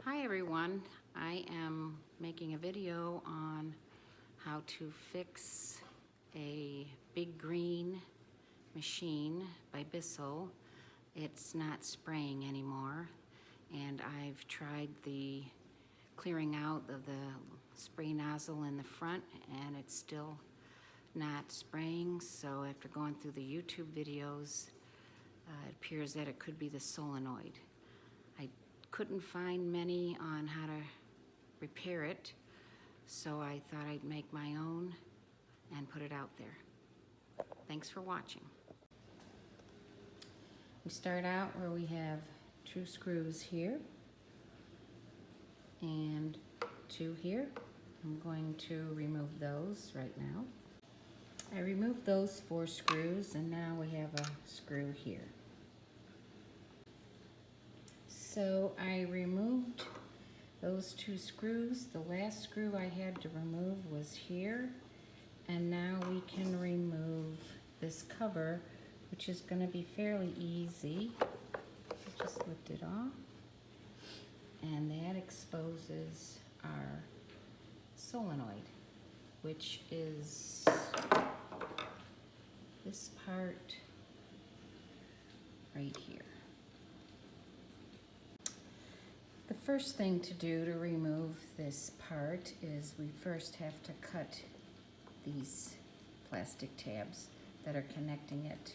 Hi everyone, I am making a video on how to fix a big green machine by Bissell. It's not spraying anymore, and I've tried the clearing out of the spray nozzle in the front and it's still not spraying. So after going through the YouTube videos, it appears that it could be the solenoid. I couldn't find many on how to repair it, so I thought I'd make my own and put it out there. Thanks for watching. We start out where we have 2 screws here and 2 here. I'm going to remove those right now. I removed those 4 screws and now we have a screw here. So I removed those 2 screws. The last screw I had to remove was here, and now we can remove this cover, which is going to be fairly easy. Just lift it off, and that exposes our solenoid, which is this part right here. The first thing to do to remove this part is we first have to cut these plastic tabs that are connecting it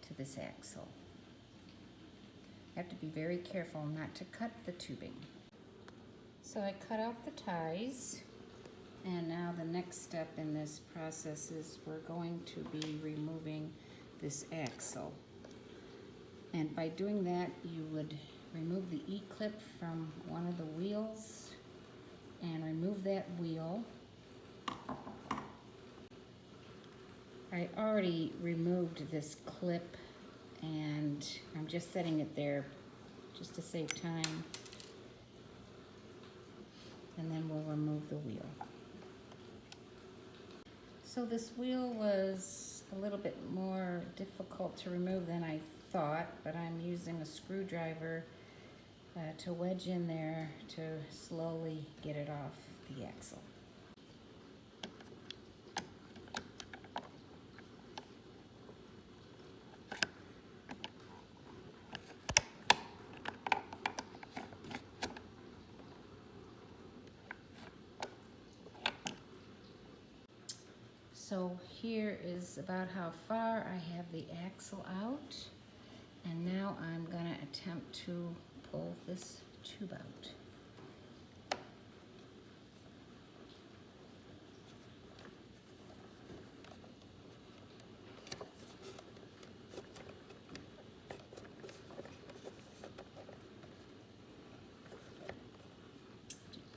to this axle. You have to be very careful not to cut the tubing. So I cut out the ties, and now the next step in this process is we're going to be removing this axle. And by doing that, you would remove the E-clip from one of the wheels and remove that wheel. I already removed this clip and I'm just setting it there just to save time. And then we'll remove the wheel. So this wheel was a little bit more difficult to remove than I thought, but I'm using a screwdriver to wedge in there to slowly get it off the axle. So here is about how far I have the axle out, and now I'm going to attempt to pull this tube out.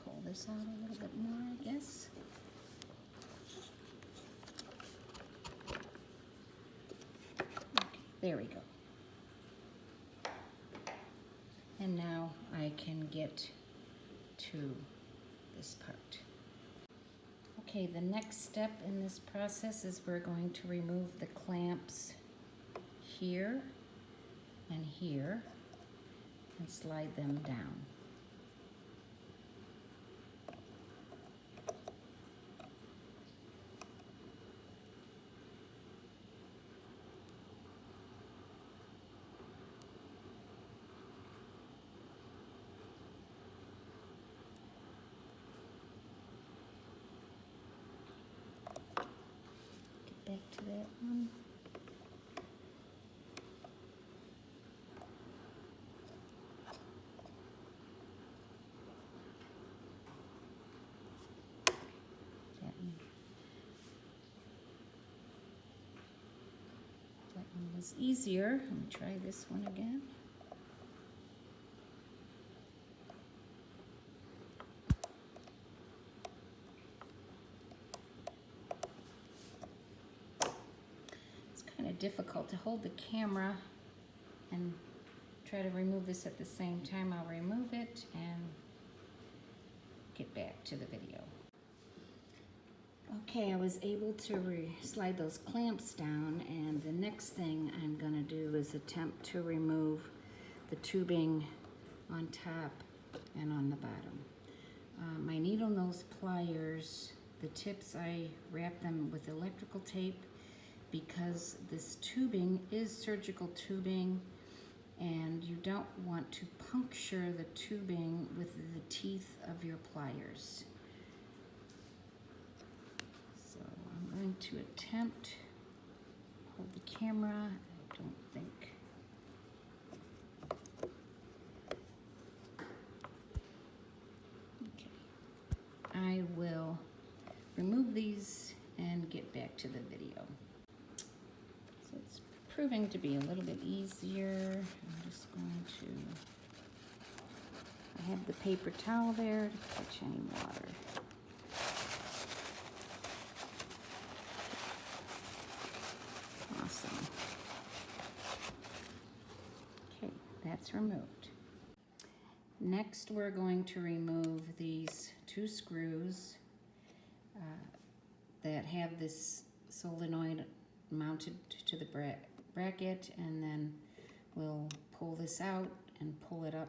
Pull this out a little bit more, I guess. Okay, there we go. And now I can get to this part. Okay, the next step in this process is we're going to remove the clamps here and here and slide them down. Back to that one. That one was easier. Let me try this one again. Difficult to hold the camera and try to remove this at the same time. I'll remove it and get back to the video. Okay, I was able to slide those clamps down, and the next thing I'm going to do is attempt to remove the tubing on top and on the bottom. My needle nose pliers, the tips, I wrap them with electrical tape because this tubing is surgical tubing, and you don't want to puncture the tubing with the teeth of your pliers. So I'm going to attempt, hold the camera, I don't think. Okay, I will remove these and get back to the video. So it's proving to be a little bit easier. I'm just going to, I have the paper towel there to catch any water. Awesome. Okay, that's removed. Next, we're going to remove these two screws that have this solenoid mounted to the bracket, and then we'll pull this out and pull it up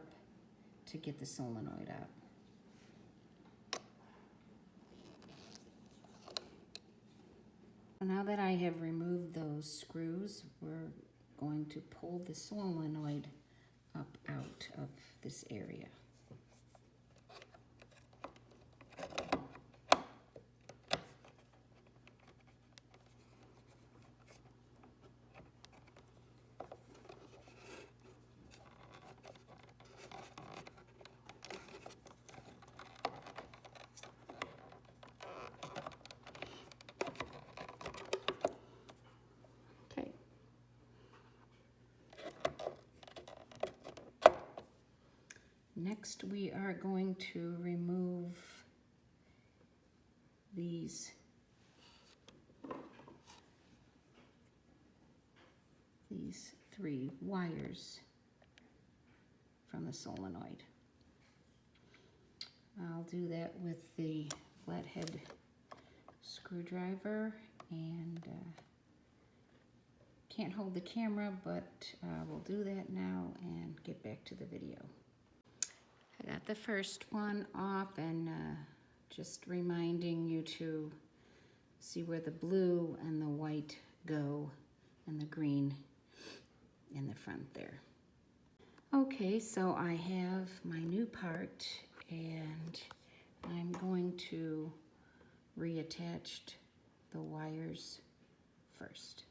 to get the solenoid out. Now that I have removed those screws, we're going to pull the solenoid up out of this area. Next, we are going to remove these three wires from the solenoid. I'll do that with the flathead screwdriver, and can't hold the camera, but we'll do that now and get back to the video. I got the first one off, and just reminding you to see where the blue and the white go and the green in the front there. Okay, so I have my new part, and I'm going to reattach the wires first.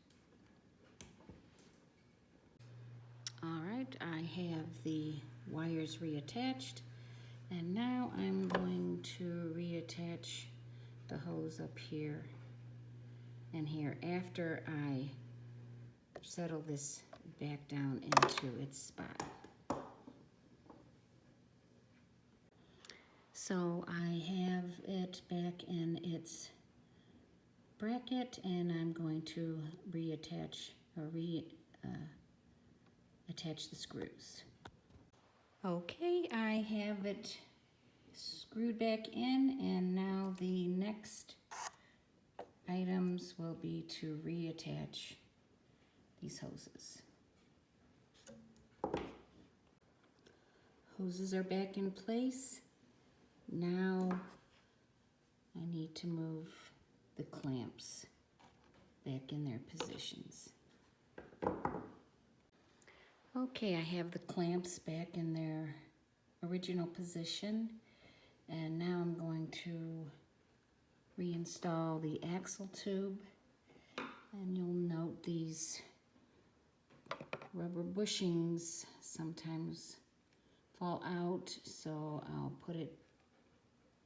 All right, I have the wires reattached, and now I'm going to reattach the hose up here and here after I settle this back down into its spot. So I have it back in its bracket, and I'm going to reattach or attach the screws. Okay, I have it screwed back in, and now the next items will be to reattach these hoses. Hoses are back in place. Now I need to move the clamps back in their positions. Okay, I have the clamps back in their original position, and now I'm going to reinstall the axle tube, and you'll note these rubber bushings sometimes fall out, so I'll put it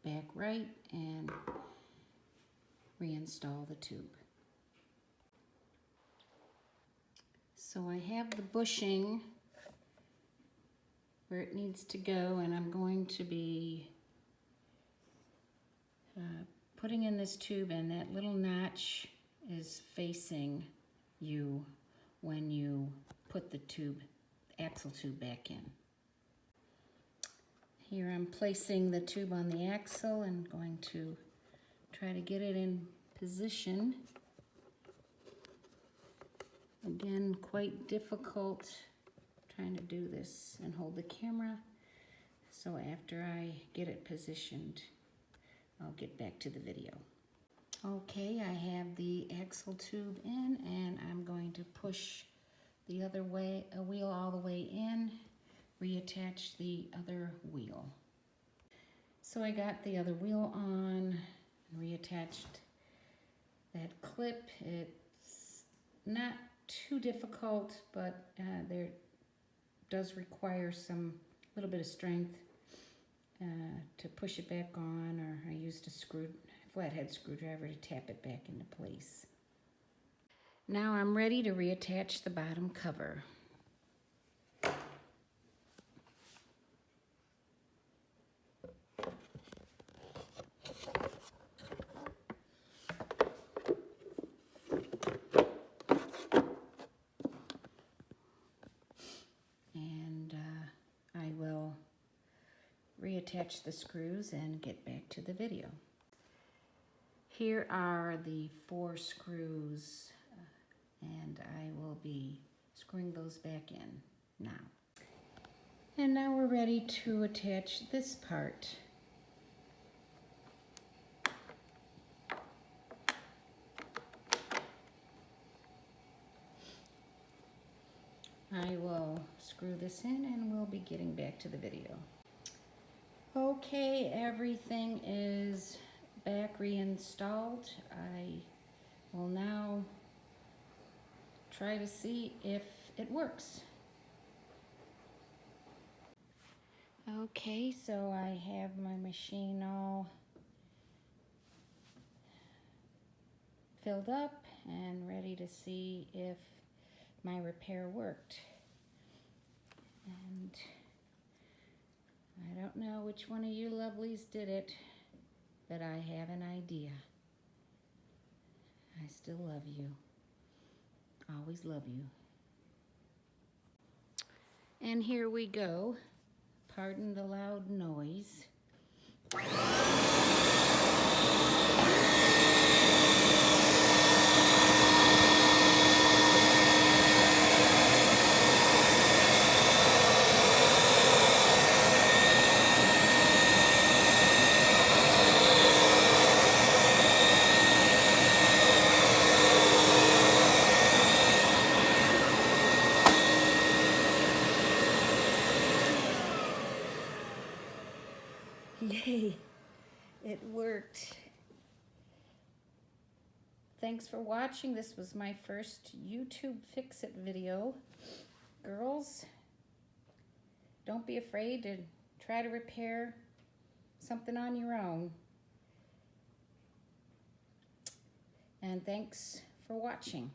back right and reinstall the tube. So I have the bushing where it needs to go, and I'm going to be putting in this tube, and that little notch is facing you when you put the axle tube back in. Here I'm placing the tube on the axle and going to try to get it in position. Again, quite difficult trying to do this and hold the camera. So after I get it positioned, I'll get back to the video. Okay, I have the axle tube in, and I'm going to push the other way, a wheel all the way in, reattach the other wheel. So I got the other wheel on, reattached that clip. It's not too difficult, but there does require some little bit of strength to push it back on, or I used a flathead screwdriver to tap it back into place. Now I'm ready to reattach the bottom cover. And I will reattach the screws and get back to the video. Here are the 4 screws, and I will be screwing those back in now. And now we're ready to attach this part. I will screw this in and we'll be getting back to the video. Okay, everything is back reinstalled. I will now try to see if it works. Okay, so I have my machine all filled up and ready to see if my repair worked. And I don't know which one of you lovelies did it, but I have an idea. I still love you. Always love you. And here we go. Pardon the loud noise. Yay, it worked. Thanks for watching. This was my first YouTube Fix-It video. Girls, don't be afraid to try to repair something on your own. And thanks for watching.